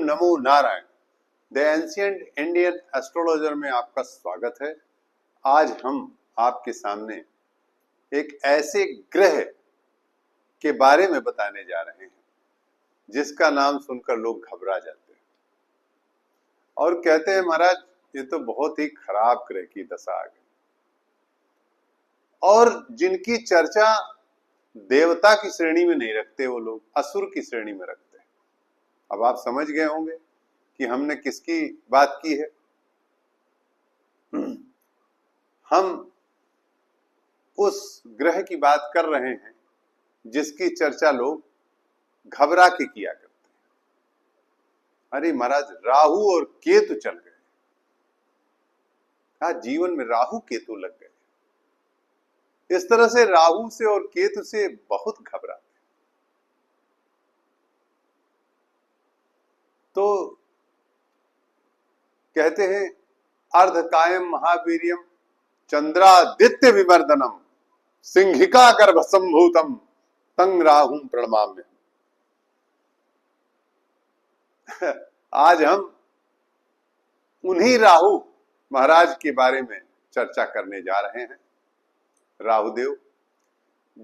NaMo Narayan. The ancient Indian astrologer में आपका स्वागत है। आज हम आपके सामने एक ऐसे ग्रह के बारे में बताने जा रहे हैं जिसका नाम सुनकर लोग घबरा जाते हैं और कहते हैं महाराज ये तो बहुत ही खराब ग्रह की दशा आ गई, और जिनकी चर्चा देवता की श्रेणी में नहीं रखते, वो लोग असुर की श्रेणी में रखते हैं। अब आप समझ गए होंगे कि हमने किसकी बात की है। हम उस ग्रह की बात कर रहे हैं जिसकी चर्चा लोग घबरा के किया करते हैं। अरे महाराज राहु और केतु चल गए, कहा जीवन में राहु केतु लग गए। इस तरह से राहु से और केतु से बहुत घबराते। तो कहते हैं अर्धकायम महावीर्यम चंद्रादित्य विवर्धनम सिंहिका गर्भ संभूतम तंग राहुम प्रणमाम्य। आज हम उन्हीं राहु महाराज के बारे में चर्चा करने जा रहे हैं। राहुदेव,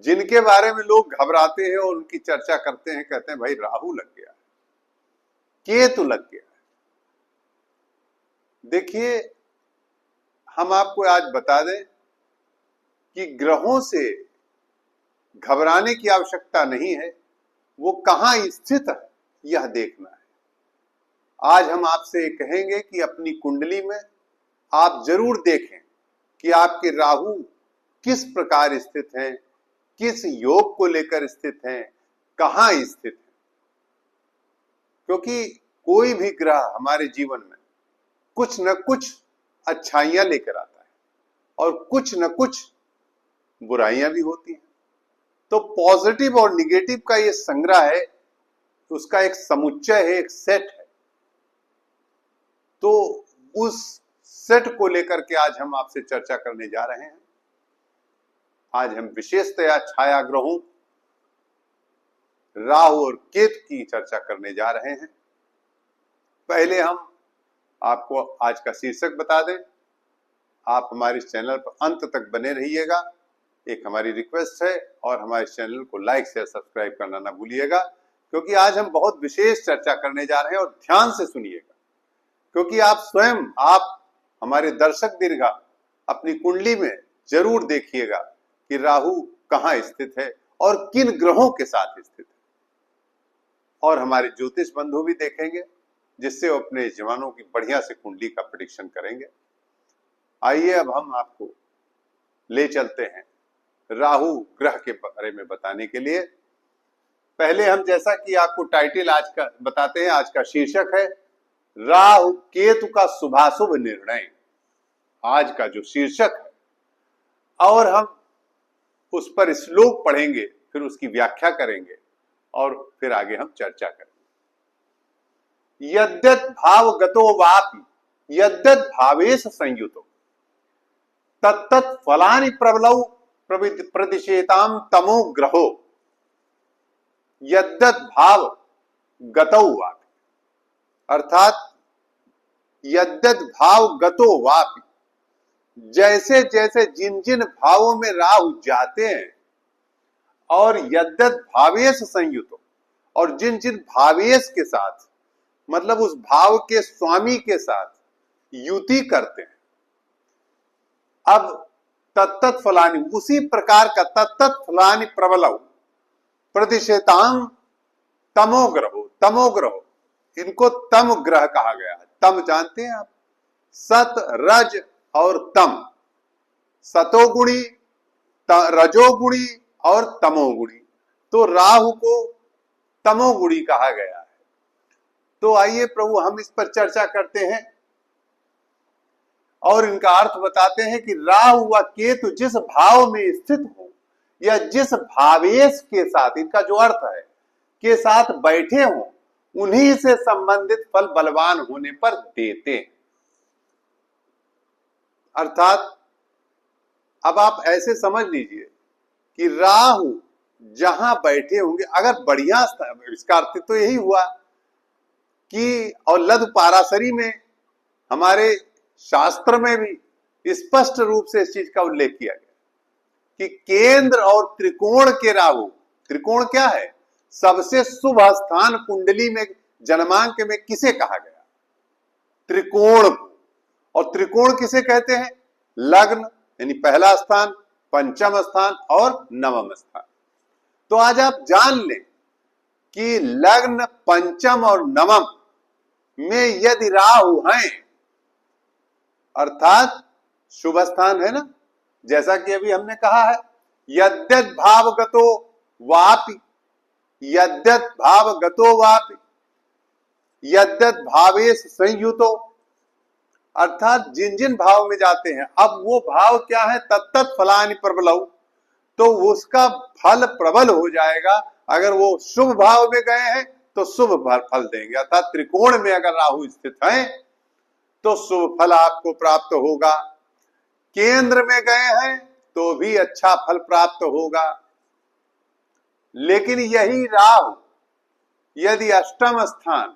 जिनके बारे में लोग घबराते हैं और उनकी चर्चा करते हैं, कहते हैं भाई राहु लग गया, केतु लग गया। देखिए, हम आपको आज बता दें कि ग्रहों से घबराने की आवश्यकता नहीं है, वो कहां स्थित है यह देखना है। आज हम आपसे कहेंगे कि अपनी कुंडली में आप जरूर देखें कि आपके राहु किस प्रकार स्थित हैं, किस योग को लेकर स्थित हैं, कहां स्थित है। क्योंकि कोई भी ग्रह हमारे जीवन में कुछ न कुछ अच्छाइयां लेकर आता है और कुछ न कुछ बुराइयां भी होती हैं। तो पॉजिटिव और निगेटिव का ये संग्रह है, उसका एक समुच्चय है, एक सेट है। तो उस सेट को लेकर के आज हम आपसे चर्चा करने जा रहे हैं। आज हम विशेषतया छाया ग्रहों राहु और केतु की चर्चा करने जा रहे हैं। पहले हम आपको आज का शीर्षक बता दें। आप हमारे चैनल पर अंत तक बने रहिएगा, एक हमारी रिक्वेस्ट है, और हमारे चैनल को लाइक शेयर सब्सक्राइब करना ना भूलिएगा, क्योंकि आज हम बहुत विशेष चर्चा करने जा रहे हैं। और ध्यान से सुनिएगा, क्योंकि आप स्वयं, आप हमारे दर्शक दीर्घा अपनी कुंडली में जरूर देखिएगा कि राहु कहां स्थित है और किन ग्रहों के साथ स्थित है। और हमारे ज्योतिष बंधु भी देखेंगे, जिससे वो अपने जवानों की बढ़िया से कुंडली का प्रेडिक्शन करेंगे। आइए अब हम आपको ले चलते हैं राहु ग्रह के बारे में बताने के लिए। पहले हम, जैसा कि आपको टाइटल आज का बताते हैं, आज का शीर्षक है राहु केतु का शुभाशुभ निर्णय। आज का जो शीर्षक है, और हम उस पर श्लोक पढ़ेंगे, फिर उसकी व्याख्या करेंगे और फिर आगे हम चर्चा करेंगे। यद्यत भावगतो वापि यद्यत भावेश संयुतो तत्तत् फलानि प्रबलौ प्रतिशेताम तमो ग्रहो। यद्यत भाव गतौ वापि, अर्थात यद्यत भाव गतो वापि, जैसे जैसे जिन जिन भावों में राहु जाते हैं, और यद्यत भावेश संयुतो, और जिन जिन भावेश के साथ, मतलब उस भाव के स्वामी के साथ युति करते हैं। अब तत्तत् फलानि, उसी प्रकार का तत्तत् फलानि प्रबलौ प्रतिशेताम तमोग्रहो। तमोग्रहो, इनको तम ग्रह कहा गया है। तम जानते हैं आप, सत रज और तम। सतोगुणी, रजोगुणी और तमोगुणी। तो राहु को तमोगुणी कहा गया है। तो आइए प्रभु हम इस पर चर्चा करते हैं और इनका अर्थ बताते हैं कि राहु व केतु जिस भाव में स्थित हो, या जिस भावेश के साथ, इनका जो अर्थ है, के साथ बैठे हो, उन्हीं से संबंधित फल बलवान होने पर देते हैं। अर्थात अब आप ऐसे समझ लीजिए कि राहु जहां बैठे होंगे, अगर बढ़िया, इसका अर्थ तो यही हुआ कि और लघु पाराशरी में हमारे शास्त्र में भी स्पष्ट रूप से इस चीज का उल्लेख किया गया कि केंद्र और त्रिकोण के राहु, त्रिकोण क्या है, सबसे शुभ स्थान कुंडली में जन्मांक में किसे कहा गया, त्रिकोण को। और त्रिकोण किसे कहते हैं, लग्न यानी पहला स्थान, पंचम स्थान और नवम स्थान। तो आज आप जान लें कि लग्न, पंचम और नवम में यदि राहु हैं, अर्थात शुभ स्थान है ना, जैसा कि अभी हमने कहा है, यद्यत भावगतो वापि, यद्यत भावगतो वापि, यद्यत भावेश संयुतो, अर्थात जिन जिन भाव में जाते हैं, अब वो भाव क्या है, तत्तत फलानि प्रबलौ, तो उसका फल प्रबल हो जाएगा। अगर वो शुभ भाव में गए हैं तो शुभ फल देंगे, अर्थात त्रिकोण में अगर राहु स्थित है तो शुभ फल आपको प्राप्त होगा। केंद्र में गए हैं तो भी अच्छा फल प्राप्त होगा। लेकिन यही राहु यदि अष्टम स्थान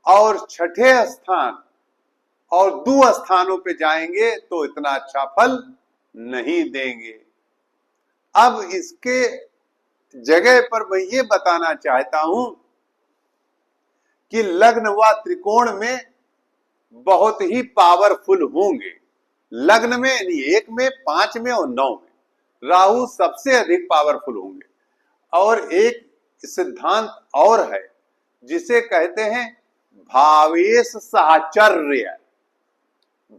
और छठे स्थान और दो स्थानों पे जाएंगे तो इतना अच्छा फल नहीं देंगे। अब इसके जगह पर मैं ये बताना चाहता हूं कि लग्न व त्रिकोण में बहुत ही पावरफुल होंगे। लग्न में यानी 1 में, 5 में और 9 में राहु सबसे अधिक पावरफुल होंगे। और एक सिद्धांत और है जिसे कहते हैं भावेश साहचर्य,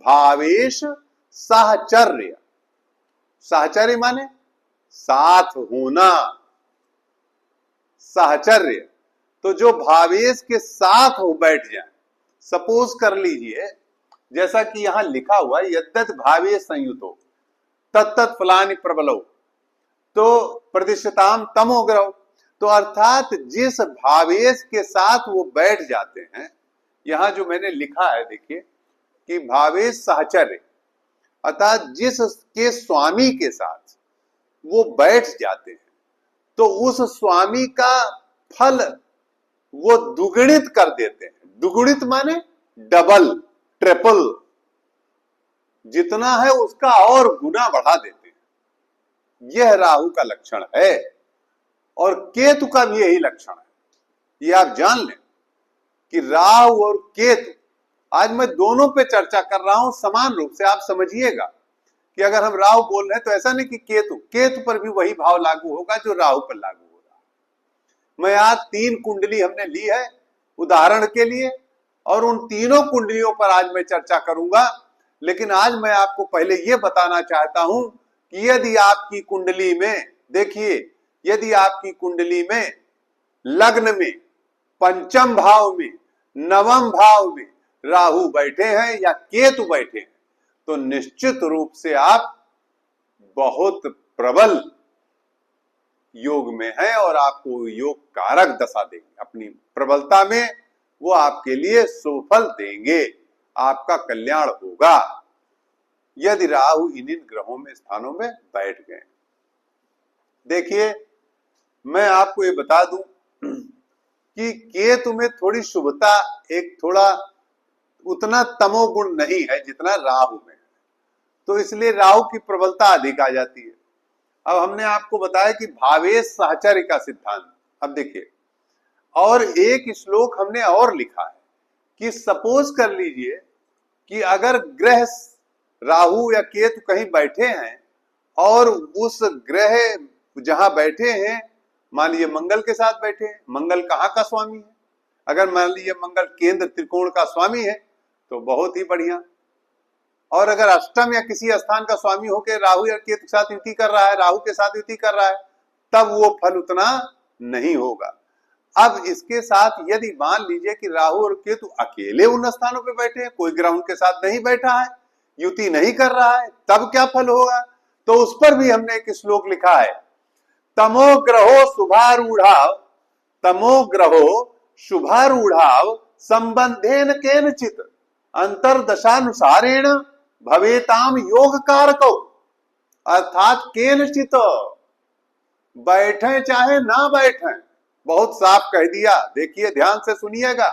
भावेश साहचर्य, साहचर्य माने साथ होना, साहचर्य। तो जो भावेश के साथ हो बैठ जाए, सपोज कर लीजिए जैसा कि यहां लिखा हुआ है, यद्यत भावेश संयुतो तत्तत फलानि प्रबलौ, तो प्रतिष्ठिताम तमोग्रह, तो अर्थात जिस भावेश के साथ वो बैठ जाते हैं, यहां जो मैंने लिखा है देखिए कि भावेश साहचर्य, अर्थात जिसके स्वामी के साथ वो बैठ जाते हैं तो उस स्वामी का फल वो दुगुणित कर देते हैं। दुगुणित माने डबल, ट्रिपल, जितना है उसका और गुना बढ़ा देते हैं। यह राहु का लक्षण है और केतु का भी यही लक्षण है। ये आप जान लें कि राहु और केतु, आज मैं दोनों पे चर्चा कर रहा हूं समान रूप से, आप समझिएगा कि अगर हम राहु बोल रहे हैं तो ऐसा नहीं कि केतु, केतु पर भी वही भाव लागू होगा जो राहु पर लागू हो रहा है। मैं आज 3 कुंडली हमने ली है उदाहरण के लिए, और उन तीनों कुंडलियों पर आज मैं चर्चा करूंगा। लेकिन आज मैं आपको पहले यह बताना चाहता हूं कि यदि आपकी कुंडली में, देखिए, यदि आपकी कुंडली में लग्न में, पंचम भाव में, नवम भाव में राहु बैठे हैं या केतु बैठे हैं, तो निश्चित रूप से आप बहुत प्रबल योग में हैं और आपको योग कारक दशा देंगे। अपनी प्रबलता में वो आपके लिए सुफल देंगे, आपका कल्याण होगा यदि राहु इन ग्रहों में, स्थानों में बैठ गए। देखिए, मैं आपको ये बता दूं कि केतु में थोड़ी शुभता, एक थोड़ा उतना तमोगुण नहीं है जितना राहु में है, तो इसलिए राहु की प्रबलता अधिक आ जाती है। अब हमने आपको बताया कि भावेश साहचर्य का सिद्धांत। अब देखिए, और एक श्लोक हमने और लिखा है कि सपोज कर लीजिए कि अगर ग्रह राहु या केतु कहीं बैठे हैं और उस ग्रह जहां बैठे हैं, मान लीजिए मंगल के साथ बैठे हैं, मंगल कहाँ का स्वामी है, अगर मान लीजिए मंगल केंद्र त्रिकोण का स्वामी है तो बहुत ही बढ़िया। और अगर अष्टम या किसी स्थान का स्वामी होकर राहु या केतु के साथ युति कर रहा है, राहु के साथ युति कर रहा है, तब वो फल उतना नहीं होगा। अब इसके साथ यदि मान लीजिए कि राहु और केतु अकेले उन स्थानों पे बैठे हैं, कोई ग्रह उनके साथ नहीं बैठा है, युति नहीं कर रहा है, तब क्या फल होगा? तो उस पर भी हमने एक श्लोक लिखा है, तमो ग्रहो शुभारूढ़ाव, तमो ग्रहो शुभारूढ़ाव संबंधेन केनचित अंतर्दशानुसारेण भवेताम योग कारको, अर्थात केनचित, बैठे चाहे ना बैठे, बहुत साफ कह दिया। देखिए ध्यान से सुनिएगा,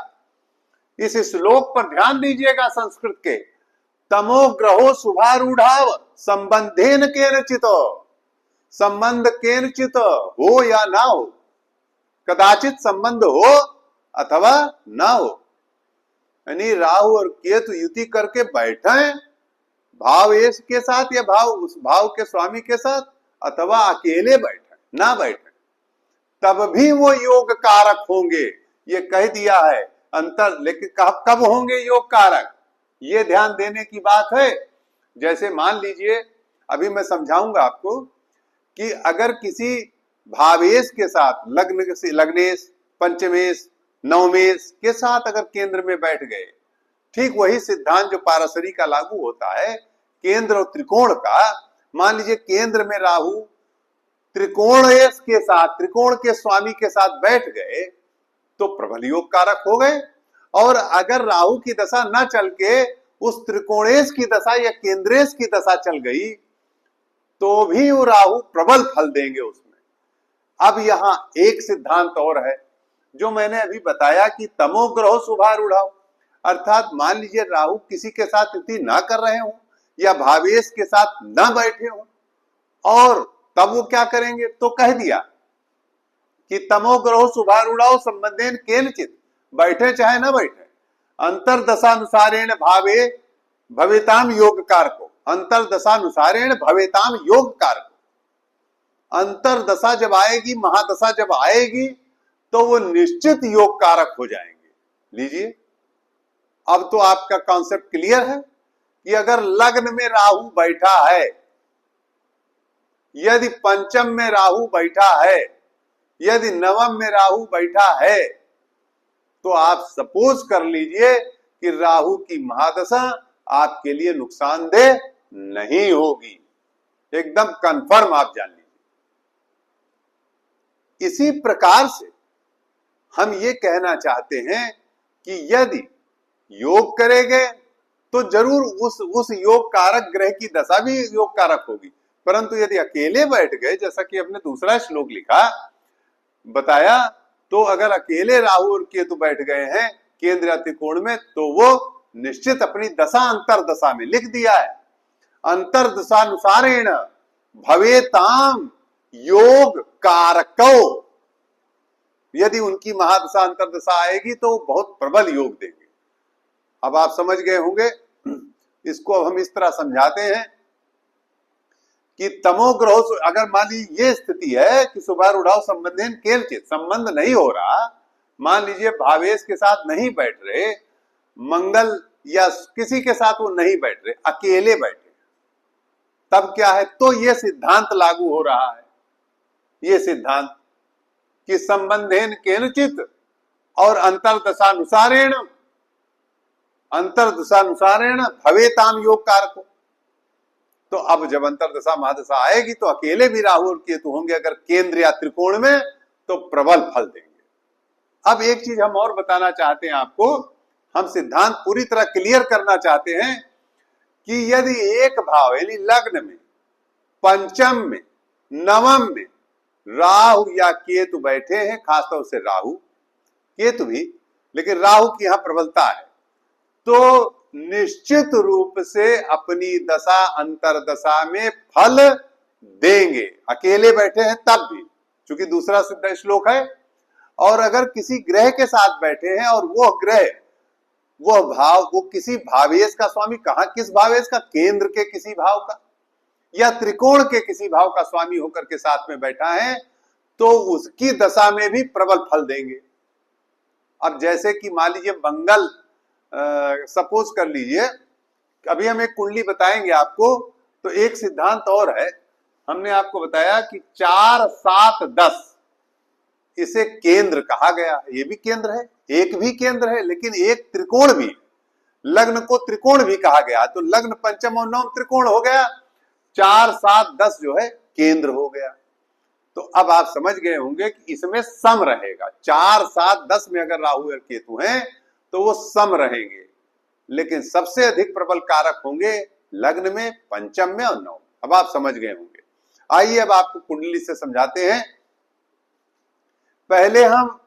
इस श्लोक पर ध्यान दीजिएगा संस्कृत के। तमो ग्रहो शुभारूढ़ाव संबंधेन केनचित, संबंध केनचित हो या ना हो, कदाचित संबंध हो अथवा ना हो, यानी राहु और केतु युति करके बैठे भाव एस के साथ या भाव उस भाव के स्वामी के साथ, अथवा अकेले बैठे ना बैठे, तब भी वो योग कारक होंगे, ये कह दिया है अंतर। लेकिन कब होंगे योग कारक, ये ध्यान देने की बात है। जैसे मान लीजिए, अभी मैं समझाऊंगा आपको कि अगर किसी भावेश के साथ लग्नेश, पंचमेश, नवमेश के साथ अगर केंद्र में बैठ गए, ठीक वही सिद्धांत जो पारसरी का लागू होता है केंद्र और त्रिकोण का। मान लीजिए केंद्र में राहु त्रिकोणेश के साथ, त्रिकोण के स्वामी के साथ बैठ गए तो प्रबल योग कारक हो गए। और अगर राहु की दशा न चल के उस त्रिकोणेश की दशा या केंद्रेश की दशा चल गई तो भी वो राहु प्रबल फल देंगे उसमें। अब यहां एक सिद्धांत और है जो मैंने अभी बताया कि तमो ग्रहो शुभारूढ़ाव, अर्थात मान लीजिए राहु किसी के साथ युति ना कर रहे हो या भावेश के साथ ना बैठे हो, और तब वो क्या करेंगे, तो कह दिया कि तमो ग्रहो शुभारूढ़ाव संबंधेन केनचित, बैठे चाहे ना बैठे, अंतरदशानुसारेण भावे भवेताम योग कारको, अंतरदशानुसारेण भवेताम योग कारको। अंतरदशा जब आएगी, महादशा जब आएगी तो वो निश्चित योग कारक हो जाएंगे। लीजिए, अब तो आपका कॉन्सेप्ट क्लियर है कि अगर लग्न में राहु बैठा है, यदि पंचम में राहु बैठा है, यदि नवम में राहु बैठा है, तो आप सपोज कर लीजिए कि राहु की महादशा आपके लिए नुकसानदेह नहीं होगी, एकदम कंफर्म आप जान लीजिए। इसी प्रकार से हम ये कहना चाहते हैं कि यदि योग करेंगे तो जरूर उस योग कारक ग्रह की दशा भी योग कारक होगी, परंतु यदि अकेले बैठ गए, जैसा कि हमने दूसरा श्लोक लिखा बताया, तो अगर अकेले राहु और केतु बैठ गए हैं केंद्र त्रिकोण में तो वो निश्चित अपनी दशा अंतरदशा में लिख दिया है, अंतरदशानुसारेण भवेताम योग कारको। यदि उनकी महादशा अंतरदशा आएगी तो बहुत प्रबल योग देंगे। अब आप समझ गए होंगे, इसको अब हम इस तरह समझाते हैं कि तमो ग्रहो, अगर मान लीजिए ये स्थिति है कि शुभारूढ़ाव संबंधेन केनचित, संबंध नहीं हो रहा, मान लीजिए भावेश के साथ नहीं बैठ रहे, मंगल या किसी के साथ वो नहीं बैठ रहे, अकेले बैठे, तब क्या है, तो ये सिद्धांत लागू हो रहा है, ये सिद्धांत कि संबंधेन केनचित और अंतरदशानुसारेण भवेताम योग कारको। तो अब जब अंतरदशा महादशा आएगी तो अकेले भी राहु और केतु होंगे अगर केंद्र या त्रिकोण में, तो प्रबल फल देंगे। अब एक चीज हम और बताना चाहते हैं आपको, हम सिद्धांत पूरी तरह क्लियर करना चाहते हैं कि यदि एक भाव यानी लग्न में, पंचम में, नवम में राहु या केतु बैठे हैं, खासतौर से राहु, केतु भी, लेकिन राहु की यहां प्रबलता है, तो निश्चित रूप से अपनी दशा अंतरदशा में फल देंगे, अकेले बैठे हैं तब भी, क्योंकि दूसरा सिद्ध श्लोक है। और अगर किसी ग्रह के साथ बैठे हैं और वो ग्रह, वो भाव, वो किसी भावेश का स्वामी, कहां किस भावेश का, केंद्र के किसी भाव का या त्रिकोण के किसी भाव का स्वामी होकर के साथ में बैठा है, तो उसकी दशा में भी प्रबल फल देंगे। अब जैसे कि मान लीजिए मंगल, सपोज कर लीजिए, अभी हम एक कुंडली बताएंगे आपको, तो एक सिद्धांत और है, हमने आपको बताया कि 4, 7, 10 इसे केंद्र कहा गया, ये भी केंद्र है, एक भी केंद्र है, लेकिन एक त्रिकोण भी, लग्न को त्रिकोण भी कहा गया, तो लग्न पंचम और नवम त्रिकोण हो गया, 4, 7, 10 जो है केंद्र हो गया। तो अब आप समझ गए होंगे कि इसमें सम रहेगा, 4, 7, 10 में अगर राहु और केतु हैं तो वो सम रहेंगे, लेकिन सबसे अधिक प्रबल कारक होंगे लग्न में, पंचम में और नवम। अब आप समझ गए होंगे। आइए अब आपको कुंडली से समझाते हैं। पहले हम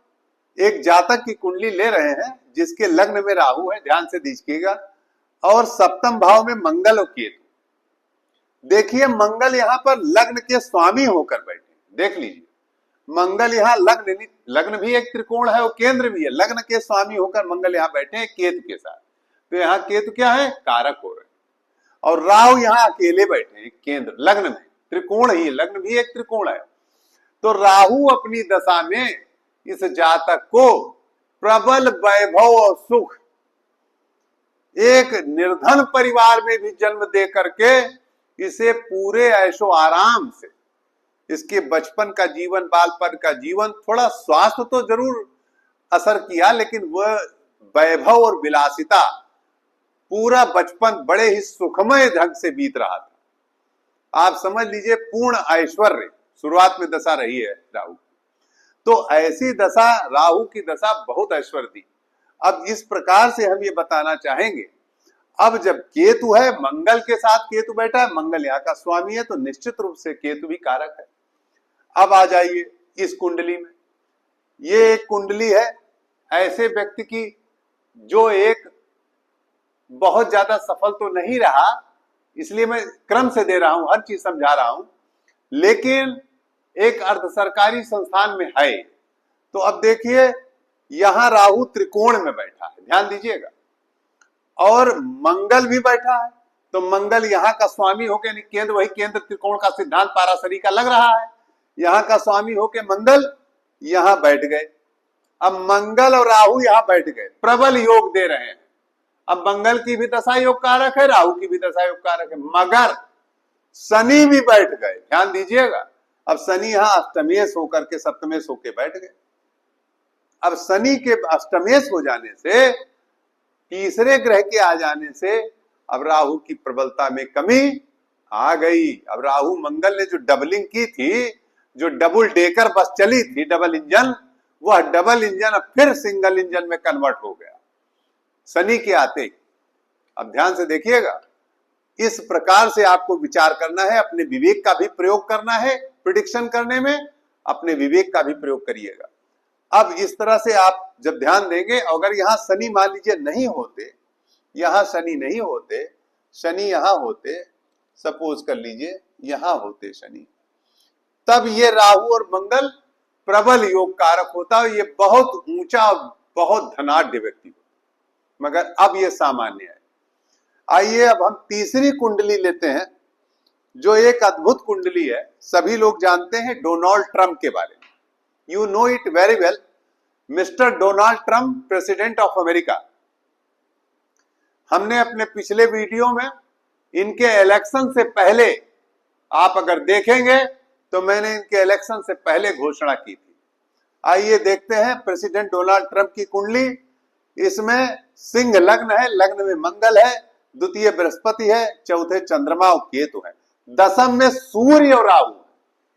एक जातक की कुंडली ले रहे हैं जिसके लग्न में राहु है, ध्यान से दीजिएगा, और सप्तम भाव में मंगल और केतु। देखिए मंगल यहां पर लग्न के स्वामी होकर बैठे, देख लीजिए मंगल यहाँ लग्न भी एक त्रिकोण है और केंद्र भी है, लग्न के स्वामी होकर मंगल यहाँ बैठे हैं केतु के साथ। तो यहाँ केतु क्या है, कारक हो रहे हैं, और राहु यहाँ अकेले बैठे हैं केंद्र लग्न में, त्रिकोण ही, लग्न भी एक त्रिकोण है। तो राहु अपनी दशा में इस जातक को प्रबल वैभव और सुख, एक निर्धन परिवार में भी जन्म दे करके इसे पूरे ऐशो आराम से, इसके बचपन का जीवन, बालपन का जीवन, थोड़ा स्वास्थ्य तो जरूर असर किया, लेकिन वह वैभव और विलासिता, पूरा बचपन बड़े ही सुखमय ढंग से बीत रहा था। आप समझ लीजिए पूर्ण ऐश्वर्य शुरुआत में दशा रही है राहु। तो ऐसी दशा, राहु की दशा बहुत ऐश्वर्य दी। अब इस प्रकार से हम ये बताना चाहेंगे, अब जब केतु है, मंगल के साथ केतु बैठा है, मंगल यहाँ का स्वामी है, तो निश्चित रूप से केतु भी कारक है। अब आ जाइए इस कुंडली में, ये एक कुंडली है ऐसे व्यक्ति की जो एक बहुत ज्यादा सफल तो नहीं रहा, इसलिए मैं क्रम से दे रहा हूं, हर चीज समझा रहा हूं, लेकिन एक अर्ध सरकारी संस्थान में है। तो अब देखिए यहां राहु त्रिकोण में बैठा है, ध्यान दीजिएगा, और मंगल भी बैठा है। तो मंगल यहाँ का स्वामी होके, केंद्र वही केंद्र त्रिकोण का सिद्धांत पाराशरी का लग रहा है, यहाँ का स्वामी होके मंगल यहाँ बैठ गए। अब मंगल और राहु यहाँ बैठ गए, प्रबल योग दे रहे हैं। अब मंगल की भी दशा योग कारक है, राहु की भी दशा योग कारक है, मगर शनि भी बैठ गए, ध्यान दीजिएगा। अब शनि यहाँ अष्टमेश होकर के सप्तमेश होके बैठ गए। अब शनि के अष्टमेश हो जाने से, तीसरे ग्रह के आ जाने से, अब राहु की प्रबलता में कमी आ गई। अब राहु मंगल ने जो डबलिंग की थी, जो डबल डेकर बस चली थी, डबल इंजन, वह डबल इंजन अब फिर सिंगल इंजन में कन्वर्ट हो गया शनि के आते। अब ध्यान से देखिएगा, इस प्रकार से आपको विचार करना है, अपने विवेक का भी प्रयोग करना है, प्रिडिक्शन करने में अपने विवेक का भी प्रयोग करिएगा। अब इस तरह से आप जब ध्यान देंगे, अगर यहां शनि मान लीजिए नहीं होते, यहां शनि नहीं होते, शनि यहां होते, सपोज कर लीजिए यहां होते शनि, तब ये राहु और मंगल प्रबल योग कारक होता है, ये बहुत ऊंचा, बहुत धनाढ्य व्यक्ति होता, मगर अब ये सामान्य है। आइए अब हम तीसरी कुंडली लेते हैं, जो एक अद्भुत कुंडली है, सभी लोग जानते हैं डोनाल्ड ट्रंप के बारे में, you know it very well, mister Donald Trump, president of America. हमने अपने पिछले वीडियो में इनके इलेक्शन से पहले, आप अगर देखेंगे तो मैंने इनके इलेक्शन से पहले घोषणा की थी। आइए देखते हैं प्रेसिडेंट डोनाल्ड ट्रंप की कुंडली। इसमें सिंह लग्न है, लग्न में मंगल है, द्वितीय बृहस्पति है, चौथे चंद्रमा और केतु है, दशम में सूर्य और राहु।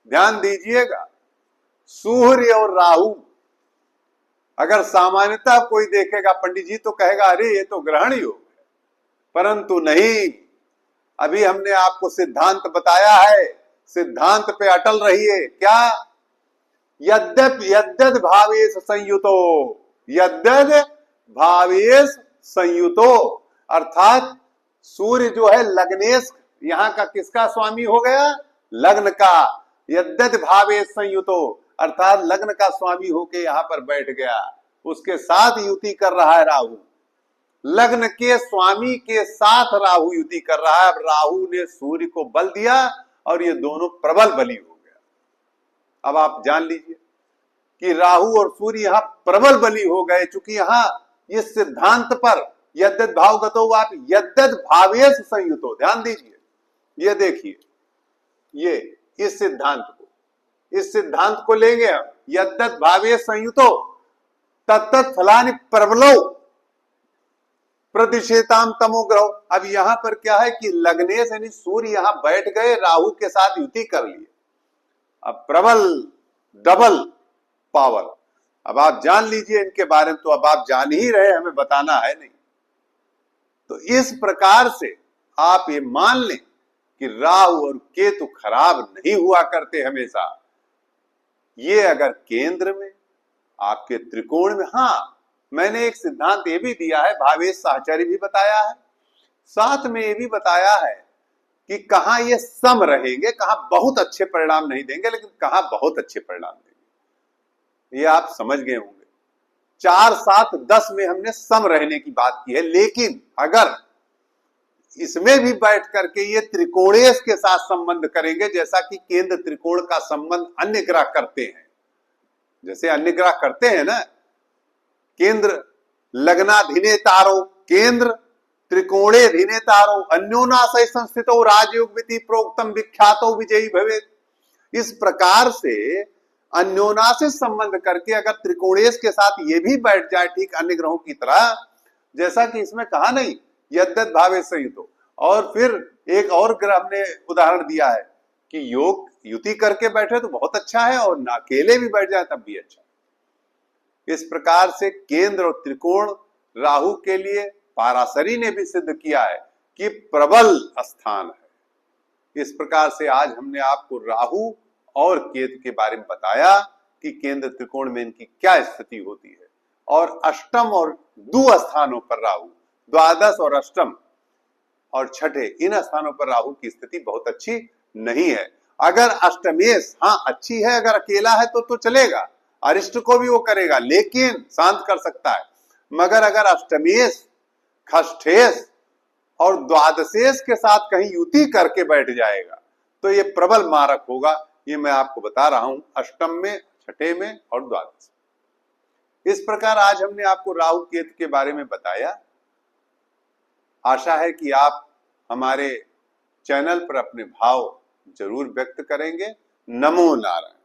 ध्यान दीजिएगा, सूर्य और राहु। अगर सामान्यतः कोई देखेगा पंडित जी तो कहेगा अरे ये तो ग्रहण योग है, परंतु नहीं, अभी हमने आपको सिद्धांत बताया है, सिद्धांत पे अटल रहिए। क्या? यद्यद भावेश संयुतो, यद्यद भावेश संयुतो, अर्थात सूर्य जो है लग्नेश, यहाँ का किसका स्वामी हो गया? लग्न का। यद्यद भावेश संयुतो, अर्थात लग्न का स्वामी होके यहाँ पर बैठ गया, उसके साथ युति कर रहा है राहु, लग्न के स्वामी के साथ राहु युति कर रहा है। अब राहु ने सूर्य को बल दिया और ये दोनों प्रबल बली हो गया। अब आप जान लीजिए कि राहु और सूर्य यहाँ प्रबल बली हो गए, चूंकि यहाँ इस सिद्धांत पर यद्यद भावगतो आप यद्यद भावेश संयुतो, ध्यान दीजिए, ये देखिए, ये इस सिद्धांत को लेंगे हम, यद्यद भावेश संयुतो तत्तत् फलानि प्रबलो प्रतिशेताम तमोग्रह। अब यहां पर क्या है कि लग्नेश यानी सूर्य यहां बैठ गए, राहु के साथ युति कर लिए, अब प्रबल डबल पावर। अब आप जान लीजिए इनके बारे में, तो अब आप जान ही रहे, हमें बताना है नहीं। तो इस प्रकार से आप ये मान लें कि राहु और केतु खराब नहीं हुआ करते हमेशा। ये अगर केंद्र में आपके त्रिकोण में, हाँ मैंने एक सिद्धांत ये भी दिया है, भावेश साहचर्य भी बताया है, साथ में ये भी बताया है कि कहां ये सम रहेंगे, कहां बहुत अच्छे परिणाम नहीं देंगे, लेकिन कहां बहुत अच्छे परिणाम देंगे, ये आप समझ गए होंगे। 4, 7, 10 में हमने सम रहने की बात की है, लेकिन अगर इसमें भी बैठ करके ये त्रिकोणेश के साथ संबंध करेंगे, जैसा कि केंद्र त्रिकोण का संबंध अन्य ग्रह करते हैं, जैसे अन्य ग्रह करते हैं ना, केंद्र लग्नाधीने तारो, केंद्र त्रिकोणे धीने तारो, अन्योनाशय संस्थितो राजयोग विधि प्रोक्तम विख्यातो विजयी भवेत्। इस प्रकार से अन्योनाशय संबंध करके अगर त्रिकोणेश के साथ ये भी बैठ जाए ठीक अन्य ग्रहों की तरह, जैसा कि इसमें कहा नहीं यद्यत भावे संयुतो, और फिर एक और ग्रह हमने उदाहरण दिया है कि योग युति करके बैठे तो बहुत अच्छा है, और ना अकेले भी बैठ जाए तब भी अच्छा। इस प्रकार से केंद्र और त्रिकोण राहु के लिए पाराशरी ने भी सिद्ध किया है कि प्रबल स्थान है। इस प्रकार से आज हमने आपको राहु और केतु के बारे में बताया कि केंद्र त्रिकोण में इनकी क्या स्थिति होती है, और अष्टम और द्वि स्थानों पर राहु, द्वादश और अष्टम और छठे, इन स्थानों पर राहु की स्थिति बहुत अच्छी नहीं है। अगर अष्टमेश हाँ अच्छी है, अगर अकेला है तो चलेगा, अरिष्ट को भी वो करेगा, लेकिन शांत कर सकता है, मगर अगर अष्टमेश, खष्ठेश और द्वादशेश के साथ कहीं युति करके बैठ जाएगा तो ये प्रबल मारक होगा। ये मैं आपको बता रहा हूं, अष्टम में, छठे में और द्वादश। इस प्रकार आज हमने आपको राहु केतु के बारे में बताया। आशा है कि आप हमारे चैनल पर अपने भाव जरूर व्यक्त करेंगे। नमो नारायण।